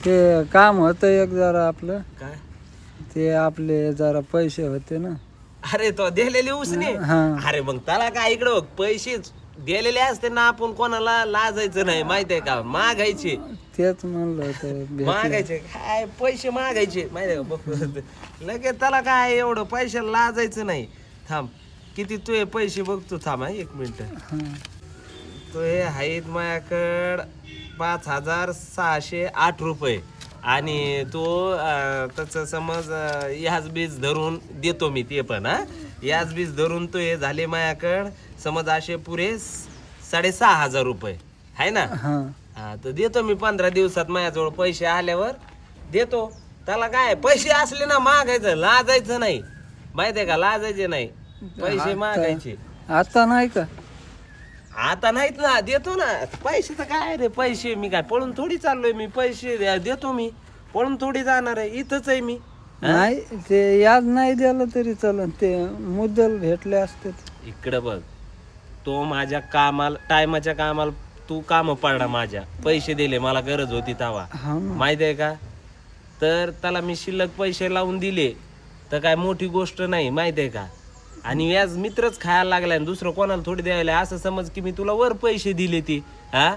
ते काम होतं एक जरा आपलं, काय? ते आपले जरा पैसे होते ना. अरे तो दिलेले उसने. हा. अरे मग त्याला काय इकडं बघ, पैसे दिलेले असते ना, आपण कोणाला लाजायचं नाही माहितीये का, मागायचे. तेच म्हणलं होतं भेटलं. मागायचे काय पैसे मागायचे माहितीये का बघ. लगेच त्याला काय एवढं पैशाला लाजायचं नाही. थांब किती तुझे पैसे बघतो, थांब हा 1 मिनिट. हा. तो हे आहेत माझ्याकडं 5,608 रुपये. आणि तो त्याचं समज याच बीज धरून देतो मी ते पण. हा याच बीज धरून तो हे झाले माझ्याकडं समज असे पुरे 6,500 रुपये आहे ना. हा. हा तर देतो मी 15 दिवसात, माझ्याजवळ पैसे आल्यावर देतो. त्याला काय पैसे असले ना मागायचं, लाजायचं नाही माहितीये का, लाजायचे नाही, पैसे मागायचे. आता नाही का? आता नाहीत ना, देतो ना पैसे. तर काय रे पैसे, मी काय पळून थोडी चाललोय, मी पैसे देतो, मी पळून थोडी जाणार आहे, इथंच आहे मी. नाही ते याद नाही दिलं तरी चालेल, ते मुद्दल भेटले असते. इकडं बघ, तो माझ्या कामाला टायमाच्या कामाला तू काम पडला, माझ्या पैसे दिले, मला गरज होती तवा हा ना. माहिती आहे का. तर त्याला मी शिल्लक पैसे लावून दिले तर काय मोठी गोष्ट नाही माहिती आहे का. आणि व्याज मित्रच खायला लागलाय, दुसरं कोणाला थोडी द्यायला. असं समज की मी तुला वर पैसे दिले ती, हा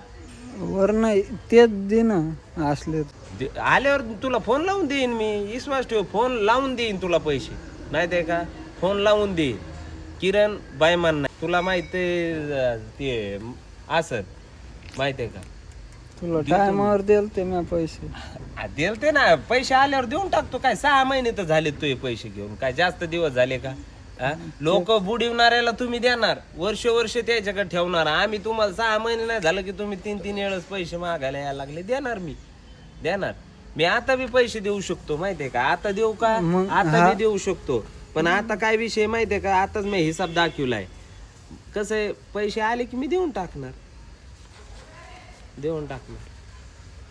वर नाही तेच दिन असले. आल्यावर तुला फोन लावून देईन मी, विश्वास ठेव, फोन लावून देईन तुला पैसे माहिती आहे का, फोन लावून देईन. किरण बायमान नाही, तुला माहिती ते असं माहिती आहे का. तुला टायमावर देल ते मी पैसे. देलते ना पैसे, आल्यावर देऊन टाकतो. काय 6 महिने तर झाले तुझे पैसे घेऊन, काय जास्त दिवस झाले का. लोक बुडवणाऱ्याला तुम्ही देणार, वर्ष त्याच्याकडे ठेवणार. आम्ही तुम्हाला 6 महिने नाही झालं की तुम्ही 3 वेळेस पैसे मागायला यायला लागले, देणार मी, देणार मी. आता बी पैसे देऊ शकतो माहितीये का, आता देऊ का, आता बी देऊ शकतो. पण आता काय विषय माहितीये का, आताच मी हिसाब दाखवलाय. कसं आहे, पैसे आले की मी देऊन टाकणार.